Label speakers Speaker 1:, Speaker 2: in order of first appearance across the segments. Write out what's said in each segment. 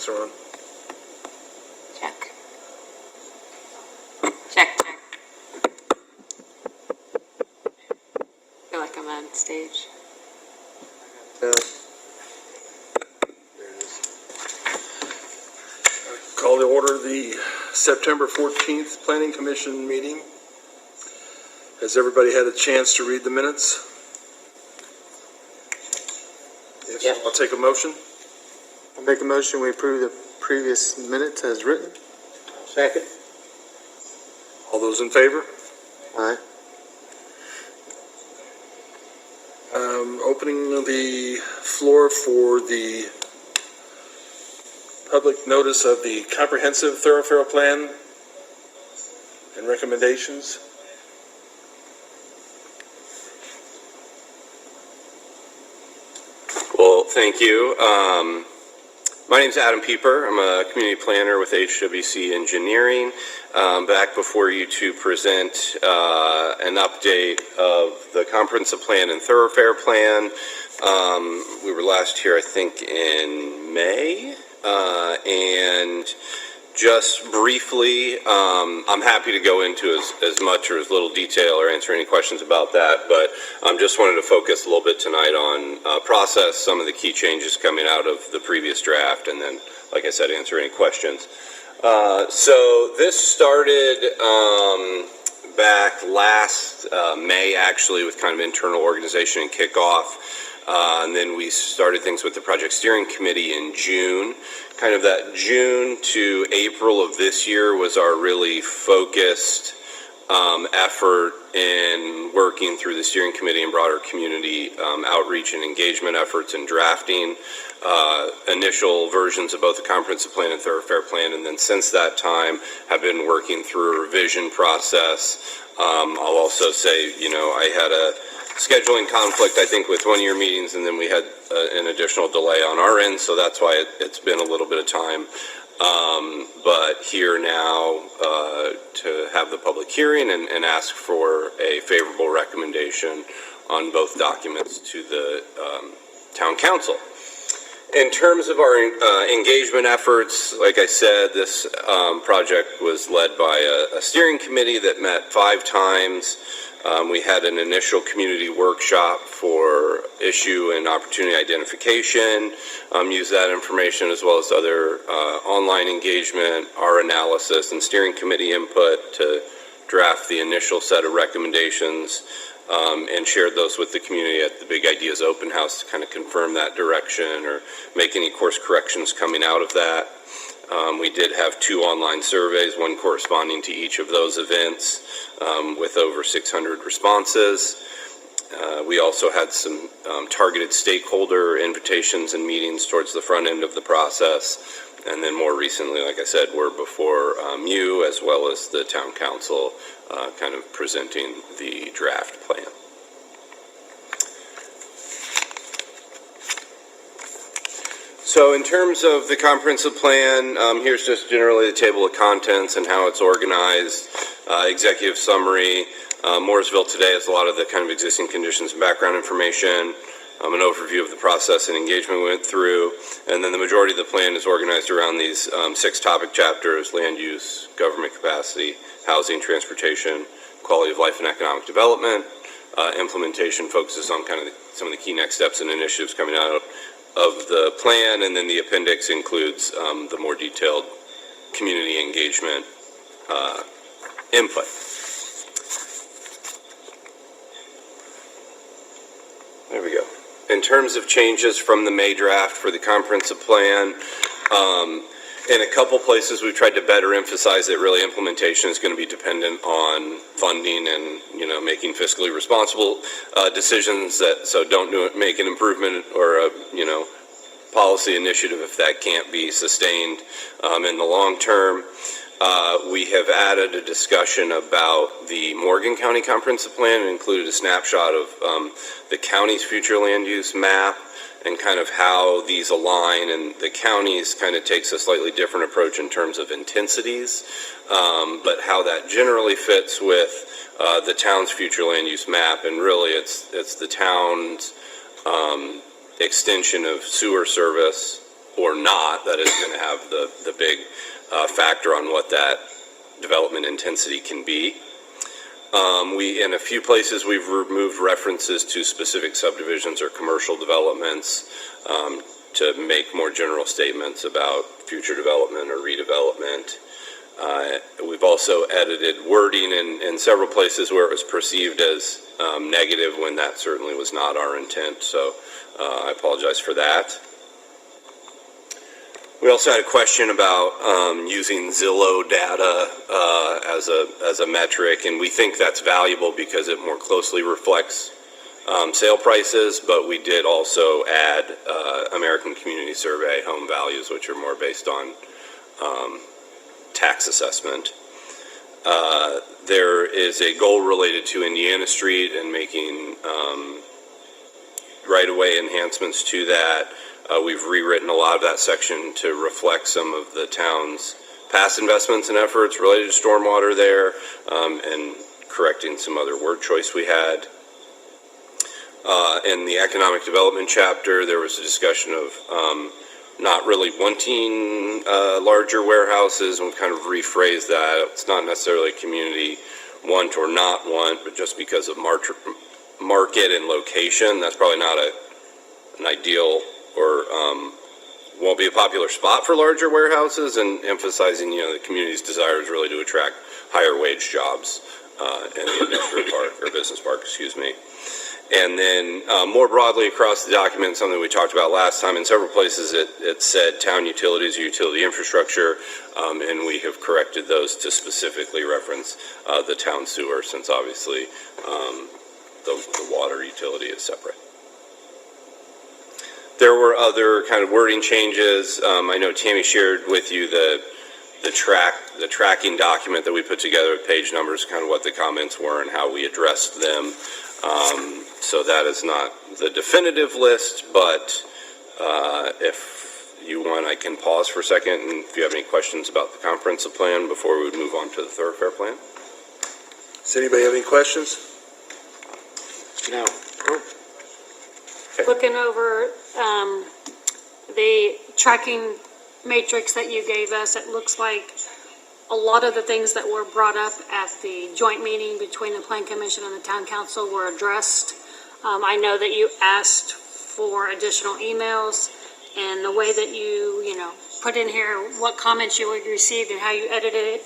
Speaker 1: Mics are on.
Speaker 2: Check. Check, check. I feel like I'm on stage.
Speaker 1: There it is. Call to order the September 14th Planning Commission meeting. Has everybody had a chance to read the minutes? If
Speaker 3: Yes.
Speaker 1: I'll take a motion.
Speaker 4: I'll make a motion, we approve the previous minutes as written.
Speaker 3: Second.
Speaker 1: All those in favor?
Speaker 4: Aye.
Speaker 1: Opening the floor for the public notice of the comprehensive thoroughfare plan and recommendations.
Speaker 5: Well, thank you. My name is Adam Pieper. I'm a community planner with HWC Engineering. Back before you to present an update of the comprehensive plan and thoroughfare plan. We were last here, I think, in May. And just briefly, I'm happy to go into as much or as little detail or answer any questions about that, but just wanted to focus a little bit tonight on process, some of the key changes coming out of the previous draft, and then, like I said, answer any questions. So this started back last May, actually, with kind of internal organization and kickoff. And then we started things with the project steering committee in June. Kind of that June to April of this year was our really focused effort in working through the steering committee and broader community outreach and engagement efforts and drafting initial versions of both the comprehensive plan and thoroughfare plan. And then since that time have been working through a revision process. I'll also say, I had a scheduling conflict, I think, with one of your meetings, and then we had an additional delay on our end, so that's why it's been a little bit of time. But here now to have the public hearing and ask for a favorable recommendation on both documents to the town council. In terms of our engagement efforts, like I said, this project was led by a steering committee that met 5 times. We had an initial community workshop for issue and opportunity identification, use that information as well as other online engagement, our analysis, and steering committee input to draft the initial set of recommendations, and shared those with the community at the Big Ideas Open House to kind of confirm that direction or make any course corrections coming out of that. We did have 2 online surveys, one corresponding to each of those events, with over 600 responses. We also had some targeted stakeholder invitations and meetings towards the front end of the process. And then more recently, like I said, we're before you as well as the town council kind of presenting the draft plan. So in terms of the comprehensive plan, here's just generally the table of contents and how it's organized, executive summary. Mooresville today has a lot of the kind of existing conditions and background information, an overview of the process and engagement we went through, and then the majority of the plan is organized around these 6 topic chapters: land use, government capacity, housing, transportation, quality of life and economic development. Implementation focuses on kind of some of the key next steps and initiatives coming out of the plan, and then the appendix includes the more detailed community engagement input. There we go. In terms of changes from the May draft for the comprehensive plan, in a couple places we've tried to better emphasize that really implementation is going to be dependent on funding and making fiscally responsible decisions. So don't make an improvement or a policy initiative if that can't be sustained in the long term. We have added a discussion about the Morgan County Comprehensive Plan and included a snapshot of the county's future land use map and kind of how these align, and the county's kind of takes a slightly different approach in terms of intensities, but how that generally fits with the town's future land use map. And really it's the town's extension of sewer service or not, that is going to have the big factor on what that development intensity can be. In a few places, we've removed references to specific subdivisions or commercial developments to make more general statements about future development or redevelopment. We've also edited wording in several places where it was perceived as negative when that certainly was not our intent, so I apologize for that. We also had a question about using Zillow data as a metric, and we think that's valuable because it more closely reflects sale prices, but we did also add American Community Survey home values, which are more based on tax assessment. There is a goal related to Indiana Street and making right-of-way enhancements to that. We've rewritten a lot of that section to reflect some of the town's past investments and efforts related to stormwater there, and correcting some other word choice we had. In the economic development chapter, there was a discussion of not really wanting larger warehouses, and we've kind of rephrased that. It's not necessarily a community want or not want, but just because of market and location, that's probably not an ideal or won't be a popular spot for larger warehouses, and emphasizing, the community's desire is really to attract higher wage jobs in the industrial park, or business park, excuse me. And then more broadly across the document, something we talked about last time, in several places it said town utilities or utility infrastructure, and we have corrected those to specifically reference the town sewer, since obviously the water utility is separate. There were other kind of wording changes. I know Tammy shared with you the tracking document that we put together with page numbers, kind of what the comments were and how we addressed them. So that is not the definitive list, but if you want, I can pause for a second, and if you have any questions about the comprehensive plan before we would move on to the thoroughfare plan.
Speaker 1: Does anybody have any questions?
Speaker 4: No.
Speaker 2: Looking over the tracking matrix that you gave us, it looks like a lot of the things that were brought up at the joint meeting between the Plan Commission and the Town Council were addressed. I know that you asked for additional emails, and the way that you put in here what comments you received and how you edited it,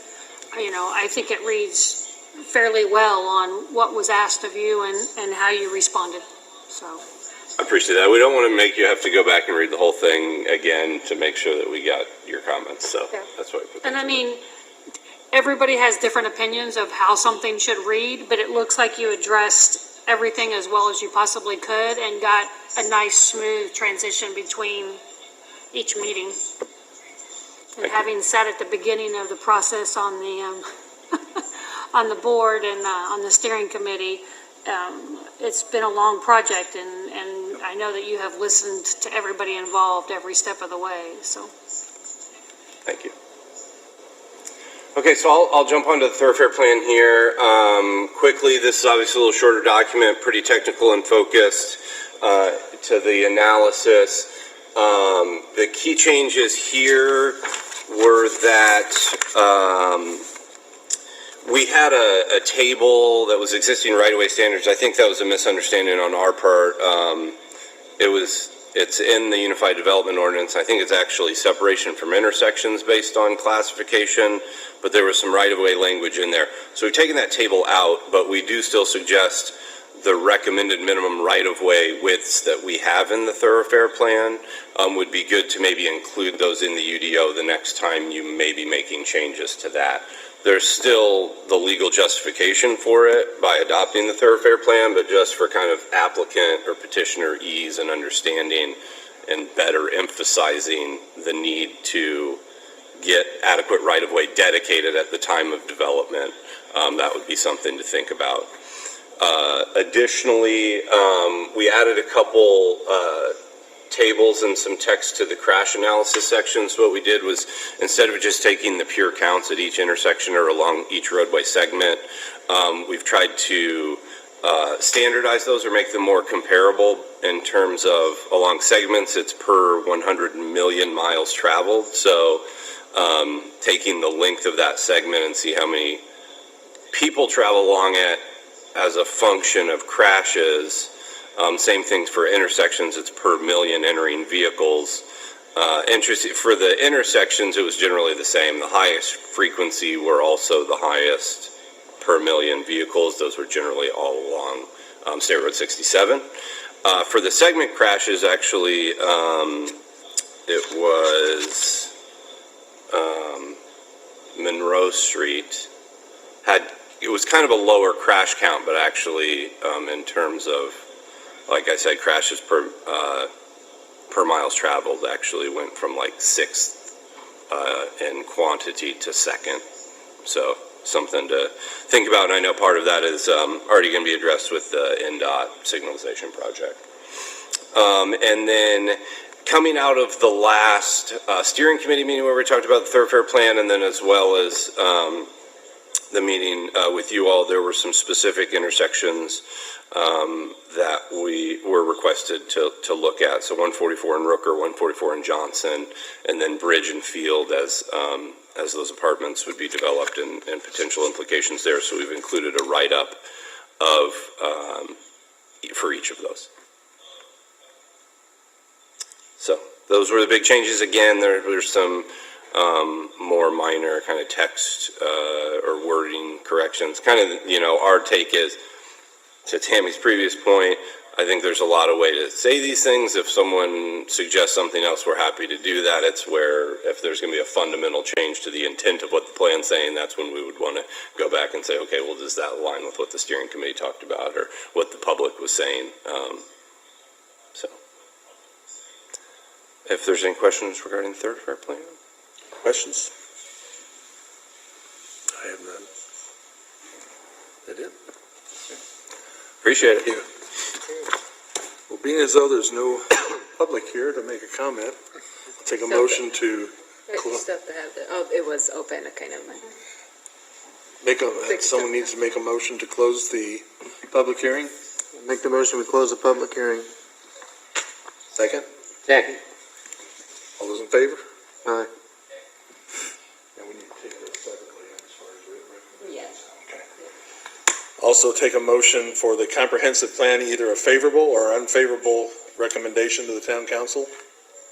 Speaker 2: I think it reads fairly well on what was asked of you and how you responded. So
Speaker 5: I appreciate that. We don't want to make you have to go back and read the whole thing again to make sure that we got your comments, so that's why we put that.
Speaker 2: And I mean, everybody has different opinions of how something should read, but it looks like you addressed everything as well as you possibly could and got a nice smooth transition between each meeting. And having sat at the beginning of the process on the on the board and on the steering committee, it's been a long project, and I know that you have listened to everybody involved every step of the way. So
Speaker 5: Thank you. Okay, so I'll jump onto the thoroughfare plan here. Quickly, this is obviously a little shorter document, pretty technical and focused to the analysis. The key changes here were that we had a table that was existing right-of-way standards. I think that was a misunderstanding on our part. It's in the Unified Development Ordinance. I think it's actually separation from intersections based on classification, but there was some right-of-way language in there. So we've taken that table out, but we do still suggest the recommended minimum right-of-way widths that we have in the thoroughfare plan would be good to maybe include those in the UDO the next time you may be making changes to that. There's still the legal justification for it by adopting the thoroughfare plan, but just for kind of applicant or petitioner ease and understanding and better emphasizing the need to get adequate right-of-way dedicated at the time of development, that would be something to think about. Additionally, we added a couple tables and some text to the crash analysis section. So what we did was, instead of just taking the pure counts at each intersection or along each roadway segment, we've tried to standardize those or make them more comparable in terms of along segments, it's per 100 million miles traveled. So taking the length of that segment and see how many people travel along it as a function of crashes. Same things for intersections, it's per million entering vehicles. Interesting, for the intersections, it was generally the same. The highest frequency were also the highest per million vehicles. Those were generally all along State Road 67. For the segment crashes, actually, it was Monroe Street. It was kind of a lower crash count, but actually, in terms of, like I said, crashes per miles traveled actually went from like sixth in quantity to second. So something to think about, and I know part of that is already going to be addressed with the NDOT signalization project. And then coming out of the last steering committee meeting where we talked about the thoroughfare plan, and then as well as the meeting with you all, there were some specific intersections that we were requested to look at. So 144 in Rooker, 144 in Johnson, and then Bridge and Field as those apartments would be developed and potential implications there. So we've included a write-up of for each of those. So those were the big changes. Again, there's some more minor kind of text or wording corrections. Kind of, our take is, to Tammy's previous point, I think there's a lot of way to say these things. If someone suggests something else, we're happy to do that. It's where if there's going to be a fundamental change to the intent of what the plan's saying, that's when we would want to go back and say, okay, well, does that align with what the steering committee talked about or what the public was saying? So if there's any questions regarding the thoroughfare plan.
Speaker 1: Questions? I have none. That it?
Speaker 5: Appreciate it.
Speaker 1: Thank you. Well, being as though there's no public here to make a comment, I'll take a motion to
Speaker 3: You still have to have it was open, okay, never mind.
Speaker 1: someone needs to make a motion to close the public hearing.
Speaker 4: Make the motion, we close the public hearing.
Speaker 1: Second?
Speaker 4: Second.
Speaker 1: All those in favor?
Speaker 4: Aye.
Speaker 1: And we need to take those separately as far as written recommendations.
Speaker 3: Yes.
Speaker 1: Okay. Also take a motion for the comprehensive plan, either a favorable or unfavorable recommendation to the town council.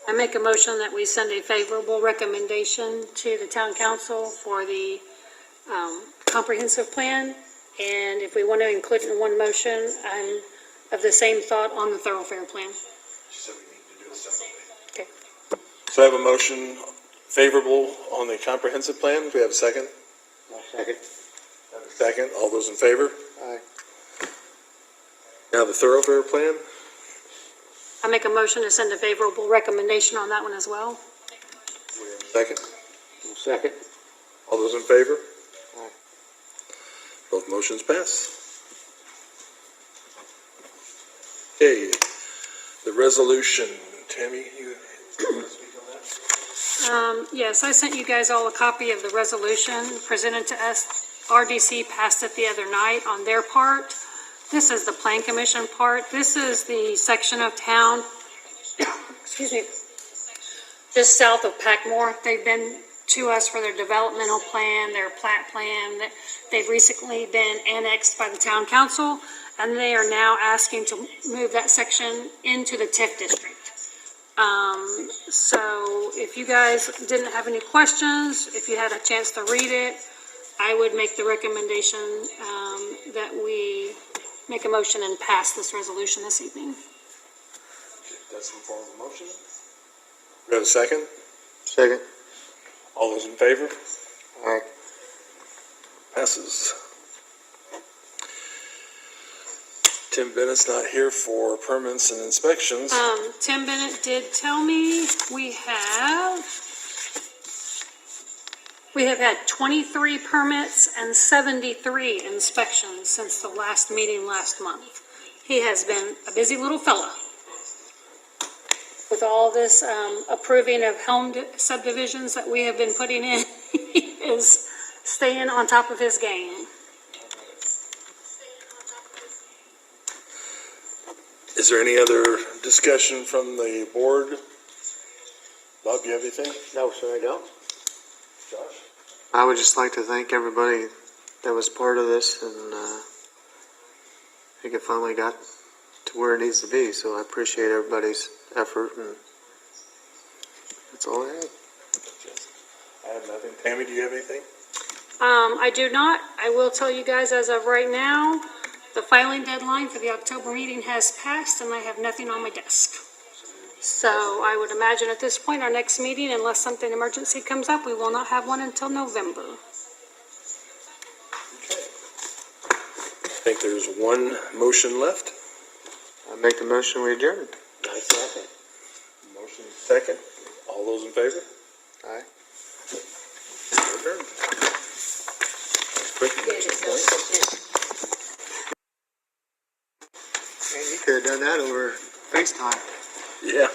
Speaker 2: I make a motion that we send a favorable recommendation to the town council for the comprehensive plan. And if we want to include it in one motion, I'm of the same thought on the thoroughfare plan.
Speaker 1: She said we need to do it separately.
Speaker 2: Okay.
Speaker 1: So I have a motion favorable on the comprehensive plan. Do we have a second?
Speaker 4: Second.
Speaker 1: Second. All those in favor?
Speaker 4: Aye.
Speaker 1: Now the thoroughfare plan.
Speaker 2: I make a motion to send a favorable recommendation on that one as well.
Speaker 1: We have a second.
Speaker 4: Second.
Speaker 1: All those in favor?
Speaker 4: Aye.
Speaker 1: Both motions pass. Okay, the resolution. Tammy, you want to speak on that?
Speaker 2: Yes, I sent you guys all a copy of the resolution presented to us. RDC passed it the other night on their part. This is the Plan Commission part. This is the section of town, excuse me, just south of Packmore. They've been to us for their developmental plan, their plat plan. They've recently been annexed by the town council, and they are now asking to move that section into the TIF district. So if you guys didn't have any questions, if you had a chance to read it, I would make the recommendation that we make a motion and pass this resolution this evening.
Speaker 1: That's in form of a motion. We have a second?
Speaker 4: Second.
Speaker 1: All those in favor?
Speaker 4: Aye.
Speaker 1: Passes. Tim Bennett's not here for permits and inspections.
Speaker 2: Tim Bennett did tell me we have had 23 permits and 73 inspections since the last meeting last month. He has been a busy little fella. With all this approving of home subdivisions that we have been putting in, he is staying on top of his game.
Speaker 1: Is there any other discussion from the board? Bob, you have anything?
Speaker 6: No, sir, I don't.
Speaker 1: Josh?
Speaker 4: I would just like to thank everybody that was part of this, and I think it finally got to where it needs to be, so I appreciate everybody's effort, and that's all I have.
Speaker 1: I have nothing. Tammy, do you have anything?
Speaker 2: I do not. I will tell you guys as of right now, the filing deadline for the October meeting has passed and I have nothing on my desk. So I would imagine at this point, our next meeting, unless something emergency comes up, we will not have one until November.
Speaker 1: I think there's one motion left.
Speaker 4: I make the motion, we adjourn.
Speaker 6: I second.
Speaker 1: Motion second. All those in favor?
Speaker 4: Aye.
Speaker 1: Adjourned. Quick.
Speaker 4: Man, you could have done that over FaceTime.
Speaker 1: Yeah.